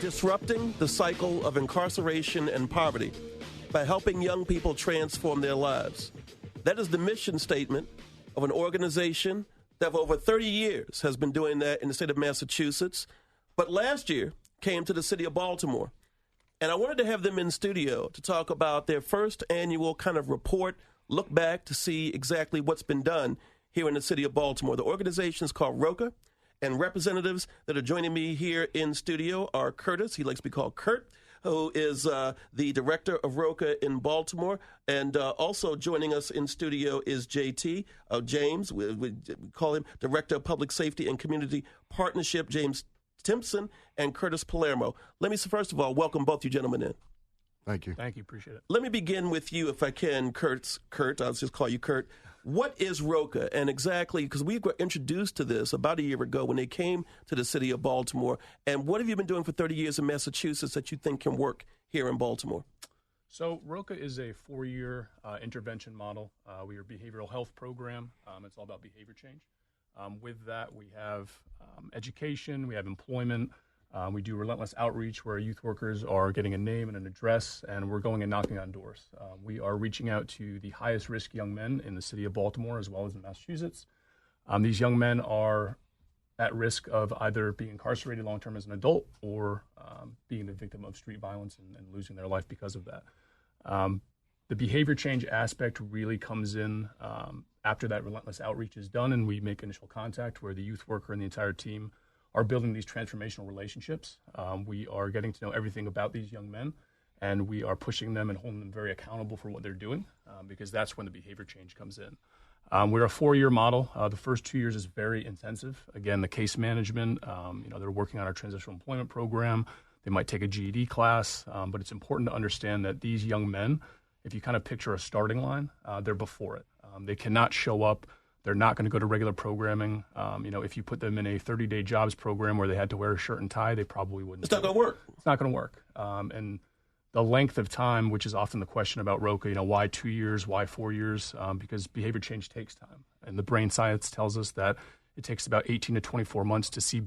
disrupting the cycle of incarceration and poverty by helping young people transform their lives. That is the mission statement of an organization that for over 30 years has been doing that in the state of Massachusetts, but last year came to the city of Baltimore. And I wanted to have them in studio to talk about their first annual kind of report, look back to see exactly what's been done here in the city of Baltimore. The organization is called ROCA, and representatives that are joining me here in studio are Curtis, he likes to be called Kurt, who is the director of ROCA in Baltimore. And also joining us in studio is JT, James, we call him Director of Public Safety and Community Partnership, James Timpson, and Curtis Palermo. Let me, first of all, welcome both you gentlemen in. Thank you. Thank you. Appreciate it. Let me begin with you, if I can, Kurt. I'll just call you Kurt. What is ROCA? And exactly, because we were introduced to this about a year ago when they came to the city of Baltimore. And what have you been doing for 30 years in Massachusetts that you think can work here in Baltimore? So ROCA is a 4-year intervention model. We are a behavioral health program. It's all about behavior change. With that, we have education, we have employment. We do relentless outreach where youth workers are getting a name and an address, and we're going and knocking on doors. We are reaching out to the highest risk young men in the city of Baltimore as well as in Massachusetts. These young men are at risk of either being incarcerated long-term as an adult or being the victim of street violence and losing their life because of that. The behavior change aspect really comes in after that relentless outreach is done and we make initial contact where the youth worker and the entire team are building these transformational relationships. We are getting to know everything about these young men, and we are pushing them and holding them very accountable for what they're doing, because that's when the behavior change comes in. We're a 4-year model. The first 2 years is very intensive. Again, the case management, they're working on our transitional employment program. They might take a GED class, but it's important to understand that these young men, if you kind of picture a starting line, they're before it. They cannot show up. They're not going to go to regular programming. If you put them in a 30-day jobs program where they had to wear a shirt and tie, they probably wouldn't. It's not going to work. It's not going to work. And the length of time, which is often the question about ROCA, why 2 years, why 4 years? Because behavior change takes time. And the brain science tells us that it takes about 18 to 24 months to see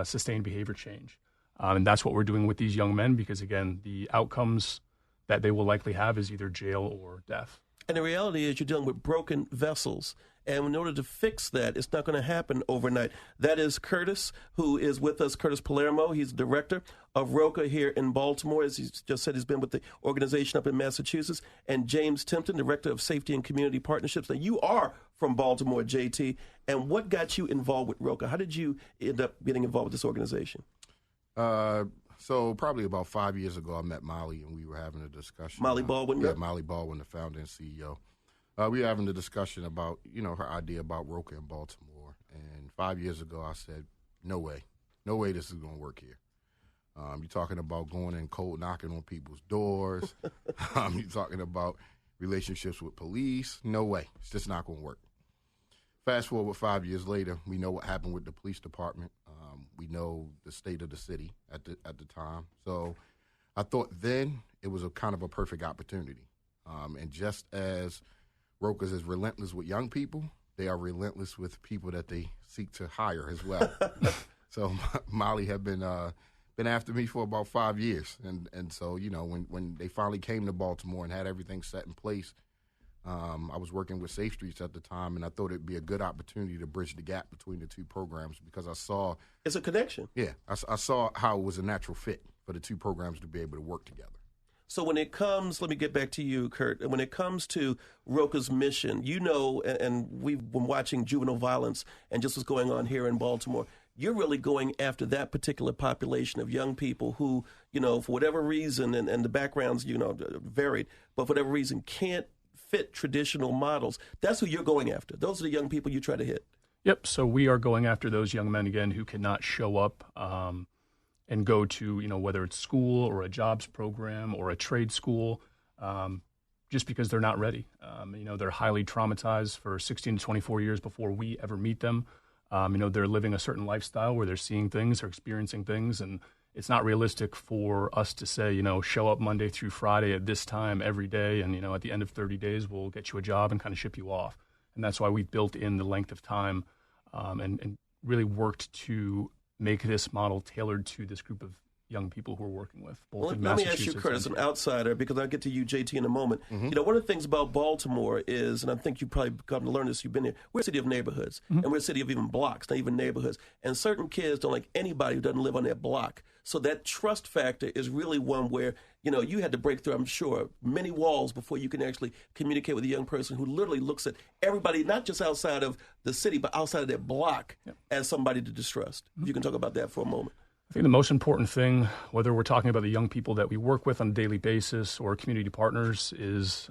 sustained behavior change. And that's what we're doing with these young men because, again, the outcomes that they will likely have is either jail or death. And the reality is you're dealing with broken vessels. And in order to fix that, it's not going to happen overnight. That is Curtis, who is with us, Curtis Palermo. He's the director of ROCA here in Baltimore. As he just said, he's been with the organization up in Massachusetts. And James Timpson, director of Safety and Community Partnerships. Now, you are from Baltimore, JT. And what got you involved with ROCA? How did you end up getting involved with this organization? So probably about 5 years ago, I met Molly, and we were having a discussion. Molly Baldwin? Yeah, Molly Baldwin, the founder and CEO. We were having a discussion about, her idea about ROCA in Baltimore. And 5 years ago, I said, no way this is going to work here. You're talking about going in cold knocking on people's doors. You're talking about relationships with police. No way. It's just not going to work. Fast forward 5 years later, we know what happened with the police department. We know the state of the city at the time. So I thought then it was a kind of a perfect opportunity. And just as ROCA is relentless with young people, they are relentless with people that they seek to hire as well. So Molly had been after me for about 5 years. And so, when they finally came to Baltimore and had everything set in place, I was working with Safe Streets at the time, and I thought it'd be a good opportunity to bridge the gap between the two programs because I saw... It's a connection. Yeah. I saw how it was a natural fit for the two programs to be able to work together. So when it comes, let me get back to you, Kurt. When it comes to ROCA's mission, and we've been watching juvenile violence and just what's going on here in Baltimore, you're really going after that particular population of young people who, for whatever reason, and the backgrounds, varied, but for whatever reason can't fit traditional models. That's who you're going after. Those are the young people you try to hit. Yep. So we are going after those young men, again, who cannot show up and go to, whether it's school or a jobs program or a trade school, just because they're not ready. They're highly traumatized for 16 to 24 years before we ever meet them. They're living a certain lifestyle where they're seeing things, they're experiencing things, and it's not realistic for us to say, show up Monday through Friday at this time every day, and, at the end of 30 days, we'll get you a job and kind of ship you off. And that's why we built in the length of time and really worked to make this model tailored to this group of young people who we're working with, both Well, in let me Massachusetts. ask you, Curtis, and an outsider, because I'll get to you, JT, in a moment. Mm-hmm. You know, one of the things about Baltimore is, and I think you probably come to learn this, you've been here, we're a city of neighborhoods, and we're a city of even blocks, not even neighborhoods. And certain kids don't like anybody who doesn't live on their block. So that trust factor is really one where, you know, you had to break through, I'm sure, many walls before you can actually communicate with a young person who literally looks at everybody, not just outside of the city, but outside of their block as somebody to distrust. If you can talk about that for a moment. I think the most important thing, whether we're talking about the young people that we work with on a daily basis or community partners, is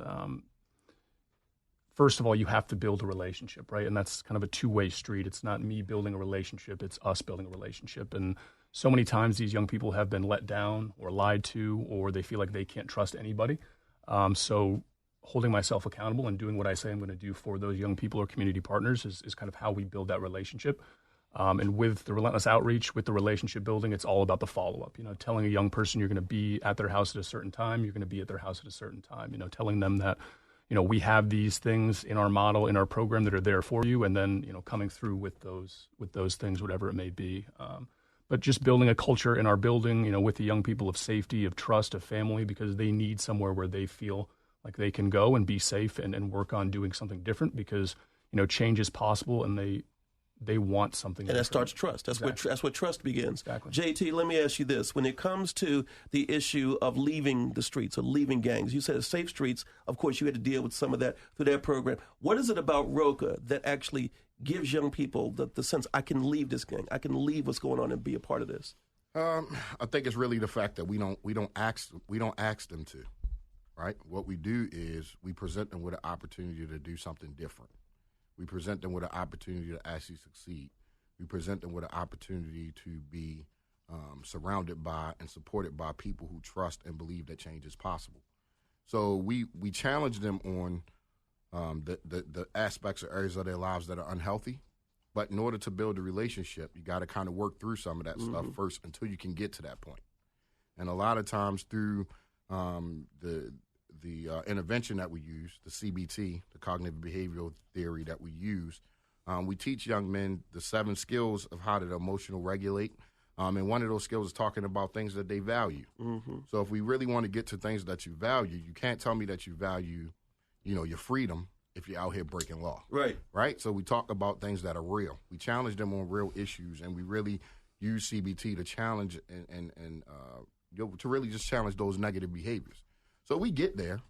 first of all, you have to build a relationship, right? And that's kind of a two-way street. It's not me building a relationship, it's us building a relationship. And so many times these young people have been let down or lied to, or they feel like they can't trust anybody. So holding myself accountable and doing what I say I'm going to do for those young people or community partners is kind of how we build that relationship. And with the relentless outreach, with the relationship building, it's all about the follow-up. You know, telling a young person you're going to be at their house at a certain time, you're going to be at their house at a certain time. You know, telling them that, you know, we have these things in our model, in our program that are there for you, and then, you know, coming through with those things, whatever it may be. But just building a culture in our building, you know, with the young people of safety, of trust, of family, because they need somewhere where they feel like they can go and be safe and work on doing something different, because, you know, change is possible and they want something. And that starts trust. That's where trust begins. Exactly. JT, let me ask you this. When it comes to the issue of leaving the streets or leaving gangs, you said Safe Streets, of course, you had to deal with some of that through that program. What is it about ROCA that actually gives young people the sense, I can leave this gang, I can leave what's going on and be a part of this? I think it's really the fact that we don't ask them to, right? What we do is we present them with an opportunity to do something different. We present them with an opportunity to actually succeed. We present them with an opportunity to be surrounded by and supported by people who trust and believe that change is possible. So we challenge them on the aspects or areas of their lives that are unhealthy. But in order to build a relationship, you got to kind of work through some of that stuff first until you can get to that point. And a lot of times through the intervention that we use, the CBT, the cognitive behavioral theory that we use, we teach young men the 7 skills of how to emotional regulate. And one of those skills is talking about things that they value. Mm-hmm. So if we really want to get to things that you value, you can't tell me that you value, you know, your freedom if you're out here breaking law. Right? So we talk about things that are real. We challenge them on real issues, and we really use CBT to challenge and to really just challenge those negative behaviors. So we get there,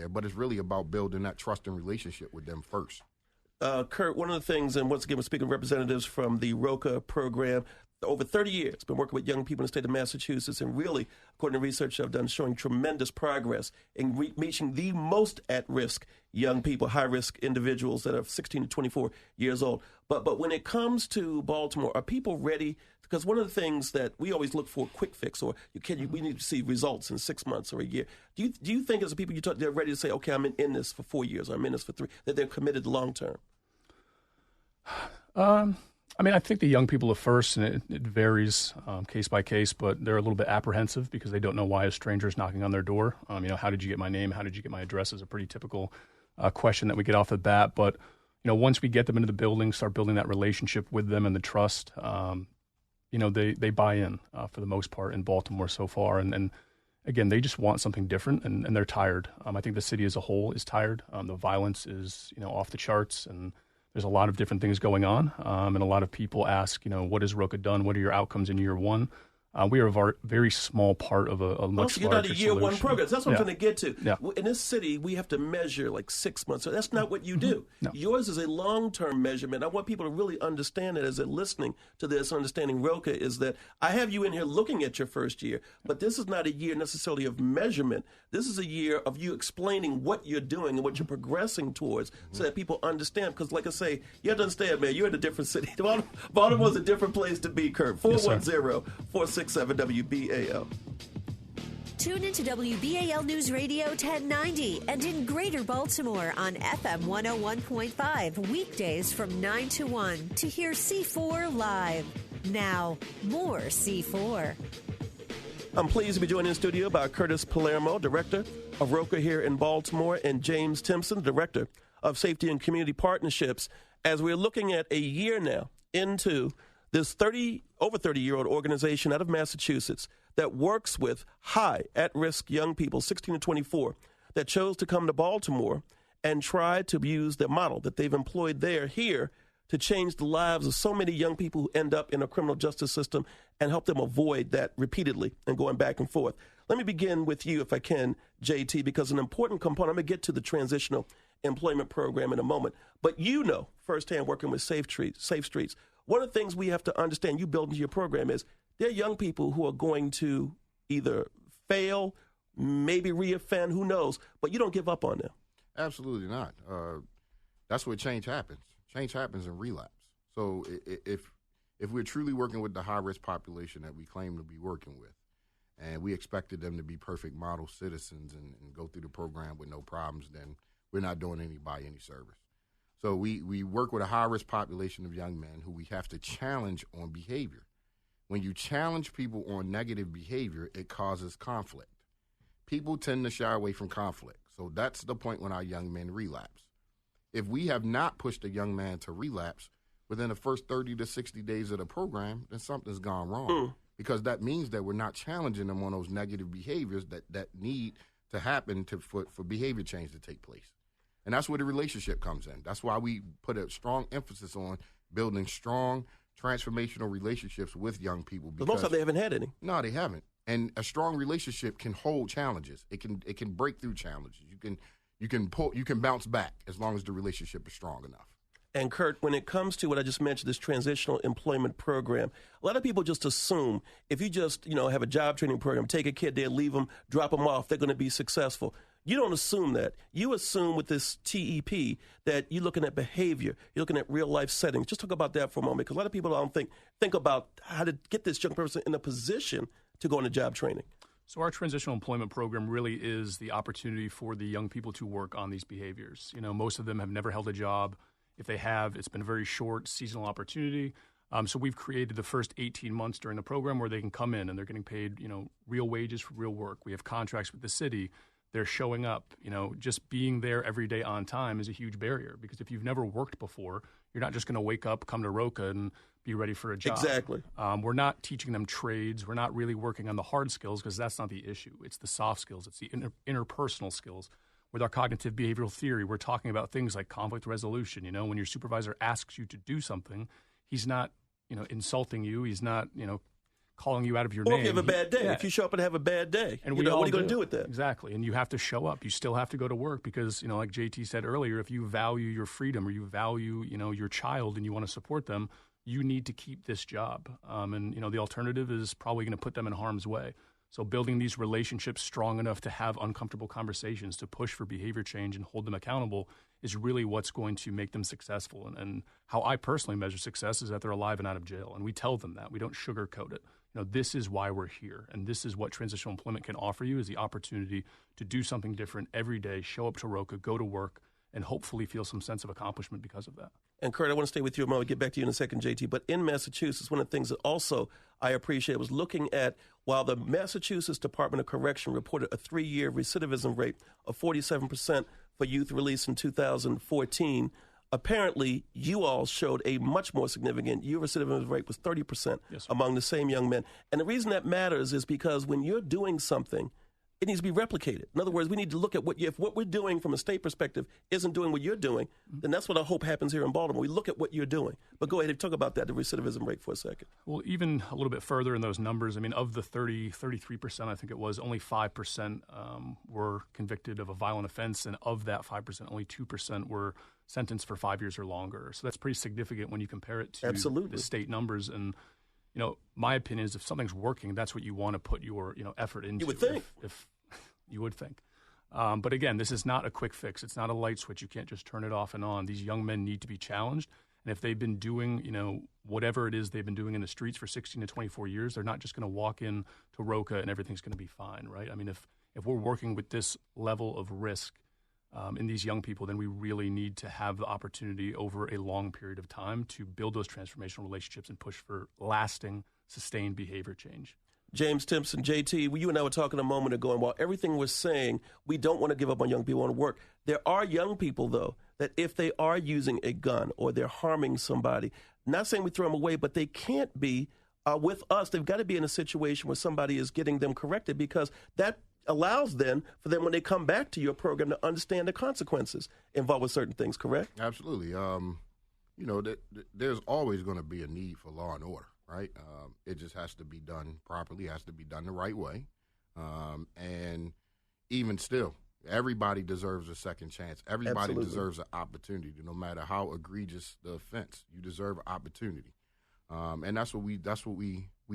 but it's really about building that trust and relationship with them first. Kurt, one of the things, and once again, we're speaking of representatives from the ROCA program, over 30 years, been working with young people in the state of Massachusetts, and really, according to research I've done, showing tremendous progress in reaching the most at-risk young people, high-risk individuals that are 16 to 24 years old. But when it comes to Baltimore, are people ready? Because one of the things that we always look for, quick fix, or we need to see results in 6 months or a year. Do you think as the people you talk, they're ready to say, okay, I'm in this for 4 years, or I'm in this for 3, that they're committed long term? I mean, I think the young people at first, and it varies case by case, but they're a little bit apprehensive because they don't know why a stranger is knocking on their door. You know, how did you get my name? How did you get my address? Is a pretty typical question that we get off the bat. But, you know, once we get them into the building, start building that relationship with them and the trust, you know, they buy in for the most part in Baltimore so far. And again, they just want something different, and they're tired. I think the city as a whole is tired. The violence is, you know, off the charts, and there's a lot of different things going on, and a lot of people ask, you know, what has ROCA done? What are your outcomes in year one? We are a very small part of a much larger solution. You're not a year one program. That's what I'm trying to get to. Yeah. In this city, we have to measure like 6 months. So that's not what you do. No. Yours is a long-term measurement. I want people to really understand that as they're listening to this, understanding ROCA, is that I have you in here looking at your first year, but this is not a year necessarily of measurement. This is a year of you explaining what you're doing and what you're progressing towards so that people understand. Because like I say, you have to understand, man, you're in a different city. Baltimore's a different place to be, Kurt. 410-467-WBAL. Tune into WBAL News Radio 1090 and in Greater Baltimore on FM 101.5 weekdays from 9 to 1 to hear C4 live. Now, more C4. I'm pleased to be joined in the studio by Curtis Palermo, Director of ROCA here in Baltimore, and James Timpson, Director of Safety and Community Partnerships, as we're looking at a year now into this over 30-year-old organization out of Massachusetts that works with high at-risk young people, 16 to 24, that chose to come to Baltimore and try to use the model that they've employed here to change the lives of so many young people who end up in a criminal justice system and help them avoid that repeatedly and going back and forth. Let me begin with you, if I can, JT, because an important component, I'm going to get to the transitional employment program in a moment, but you know firsthand working with Safe Streets, one of the things we have to understand, you build into your program, is there are young people who are going to either fail, maybe reoffend, who knows, but you don't give up on them. Absolutely not. That's where change happens. Change happens in relapse. So if we're truly working with the high-risk population that we claim to be working with, and we expected them to be perfect model citizens and go through the program with no problems, then we're not doing anybody any service. So we work with a high-risk population of young men who we have to challenge on behavior. When you challenge people on negative behavior, it causes conflict. People tend to shy away from conflict. So that's the point when our young men relapse. If we have not pushed a young man to relapse within the first 30 to 60 days of the program, then something's gone wrong. Because that means that we're not challenging them on those negative behaviors that need to happen for behavior change to take place. And that's where the relationship comes in. That's why we put a strong emphasis on building strong transformational relationships with young people. Because most of them, they haven't had any. No, they haven't. And a strong relationship can hold challenges. It can break through challenges. You can bounce back as long as the relationship is strong enough. And Kurt, when it comes to what I just mentioned, this transitional employment program, a lot of people just assume if you just, have a job training program, take a kid there, leave them, drop them off, they're going to be successful. You don't assume that. You assume with this TEP that you're looking at behavior, you're looking at real life settings. Just talk about that for a moment, because a lot of people don't think about how to get this young person in a position to go into job training. So our transitional employment program really is the opportunity for the young people to work on these behaviors. Most of them have never held a job. If they have, it's been a very short seasonal opportunity. So we've created the first 18 months during the program where they can come in and they're getting paid, real wages for real work. We have contracts with the city. They're showing up. Just being there every day on time is a huge barrier, because if you've never worked before, you're not just going to wake up, come to Roca, and be ready for a job. Exactly. We're not teaching them trades. We're not really working on the hard skills, because that's not the issue. It's the soft skills. It's the interpersonal skills. With our cognitive behavioral theory, we're talking about things like conflict resolution. When your supervisor asks you to do something, he's not, insulting you. He's not, calling you out of your name. Or if you have a bad day. If you show up and have a bad day, and what are you going to do with that? Exactly. And you have to show up. You still have to go to work because, like JT said earlier, if you value your freedom or you value, your child and you want to support them, you need to keep this job. And the alternative is probably going to put them in harm's way. So building these relationships strong enough to have uncomfortable conversations, to push for behavior change and hold them accountable is really what's going to make them successful. And how I personally measure success is that they're alive and out of jail. And we tell them that. We don't sugarcoat it. This is why we're here. And this is what transitional employment can offer you, is the opportunity to do something different every day, show up to Roca, go to work, and hopefully feel some sense of accomplishment because of that. And Kurt, I want to stay with you a moment, get back to you in a second, JT. But in Massachusetts, one of the things that also I appreciate was looking at, while the Massachusetts Department of Correction reported a 3-year recidivism rate of 47% for youth released in 2014, apparently you all showed a much more significant, your recidivism rate was 30% among the same young men. And the reason that matters is because when you're doing something, it needs to be replicated. In other words, we need to look at if what we're doing from a state perspective isn't doing what you're doing, then that's what I hope happens here in Baltimore. We look at what you're doing. But go ahead and talk about that, the recidivism rate, for a second. Well, even a little bit further in those numbers, of the 33%, I think it was, only 5% were convicted of a violent offense, and of that 5%, only 2% were sentenced for 5 years or longer. So that's pretty significant when you compare it to the state numbers. And my opinion is if something's working, that's what you want to put your, effort into. You would think. If you would think. But again, this is not a quick fix. It's not a light switch. You can't just turn it off and on. These young men need to be challenged. And if they've been doing, whatever it is they've been doing in the streets for 16 to 24 years, they're not just going to walk in to Roca and everything's going to be fine, right? If we're working with this level of risk in these young people, then we really need to have the opportunity over a long period of time to build those transformational relationships and push for lasting, sustained behavior change. James Timpson, JT, you and I were talking a moment ago, and while everything we're saying, we don't want to give up on young people who want to work, there are young people, though, that if they are using a gun or they're harming somebody, not saying we throw them away, but they can't be with us. They've got to be in a situation where somebody is getting them corrected, because that allows then for them, when they come back to your program, to understand the consequences involved with certain things, correct? Absolutely. There's always going to be a need for law and order, right? It just has to be done properly, has to be done the right way. And even still, everybody deserves a second chance. Everybody deserves an opportunity, no matter how egregious the offense. You deserve an opportunity. And that's what we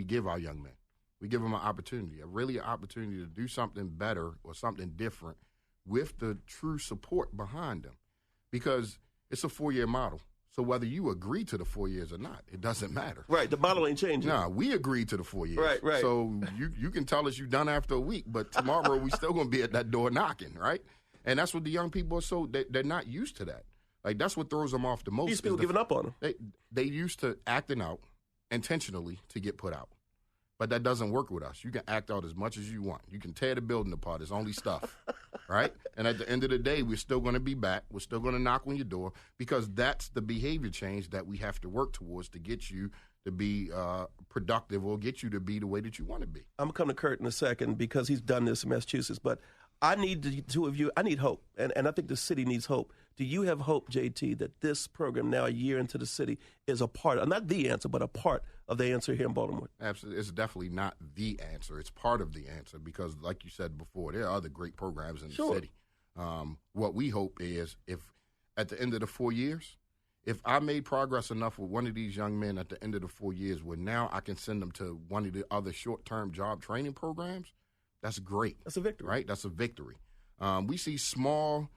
give our young men. We give them an opportunity, an opportunity to do something better or something different with the true support behind them. Because it's a 4-year model. So whether you agree to the 4 years or not, it doesn't matter. Right. The model ain't changing. No, we agreed to the 4 years. Right. So you can tell us you're done after a week, but tomorrow we still going to be at that door knocking, right? And that's what the young people are they're not used to that. Like, that's what throws them off the most. These people giving up on them. They used to acting out intentionally to get put out. But that doesn't work with us. You can act out as much as you want. You can tear the building apart. It's only stuff, right? And at the end of the day, we're still going to be back. We're still going to knock on your door, because that's the behavior change that we have to work towards to get you to be productive or get you to be the way that you want to be. I'm going to come to Kurt in a second, because he's done this in Massachusetts. But I need the two of you. I need hope, and I think the city needs hope. Do you have hope, JT, that this program, now a year into the city, is a part, not the answer, but a part of the answer here in Baltimore? Absolutely. It's definitely not the answer. It's part of the answer, because, like you said before, there are other great programs in the city. What we hope is, if at the end of the 4 years, if I made progress enough with one of these young men at the end of the 4 years where now I can send them to one of the other short-term job training programs, that's great. That's a victory. Right? That's a victory. We see small,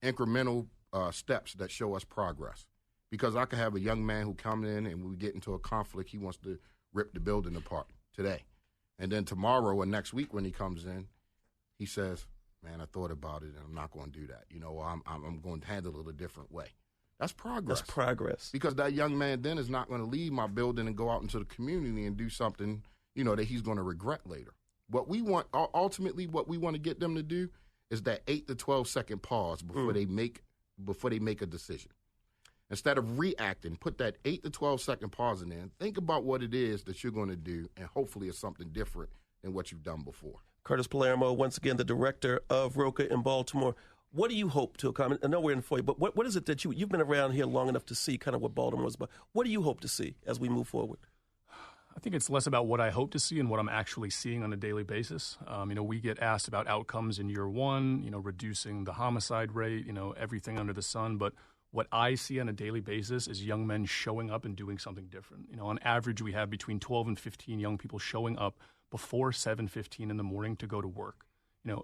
incremental steps that show us progress. Because I could have a young man who comes in and we get into a conflict, he wants to rip the building apart today. And then tomorrow or next week when he comes in, he says, man, I thought about it and I'm not going to do that. I'm going to handle it a different way. That's progress. That's progress. Because that young man then is not going to leave my building and go out into the community and do something, that he's going to regret later. What we want, ultimately, what we want to get them to do is that 8 to 12 second pause before they make a decision. Instead of reacting, put that 8 to 12 second pause in there and think about what it is that you're going to do, and hopefully it's something different than what you've done before. Curtis Palermo, once again, the director of ROCA in Baltimore. What do you hope to accomplish? I know we're in for you, but what is it that you've been around here long enough to see kind of what Baltimore is about? What do you hope to see as we move forward? I think it's less about what I hope to see and what I'm actually seeing on a daily basis. We get asked about outcomes in year one, reducing the homicide rate, everything under the sun. But what I see on a daily basis is young men showing up and doing something different. On average, we have between 12 and 15 young people showing up before 7:15 in the morning to go to work.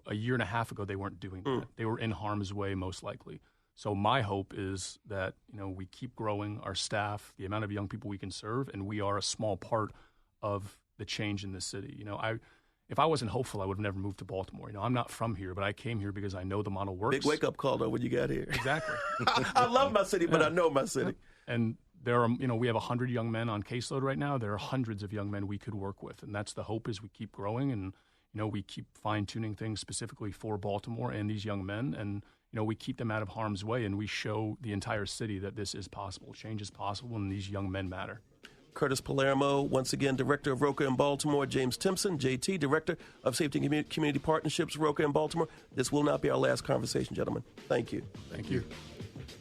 A year and a half ago, they weren't doing that. They were in harm's way, most likely. So my hope is that, we keep growing our staff, the amount of young people we can serve, and we are a small part of the change in this city. If I wasn't hopeful, I would have never moved to Baltimore. I'm not from here, but I came here because I know the model works. Big wake-up call, though, when you got here. Exactly. I love my city, but I know my city. And there are, we have 100 young men on caseload right now. There are hundreds of young men we could work with, and that's the hope, is we keep growing and, we keep fine-tuning things specifically for Baltimore and these young men, and, we keep them out of harm's way, and we show the entire city that this is possible. Change is possible, and these young men matter. Curtis Palermo, once again, Director of ROCA in Baltimore. James Timpson, JT, Director of Safety and Community Partnerships, ROCA in Baltimore. This will not be our last conversation, gentlemen. Thank you. Thank you.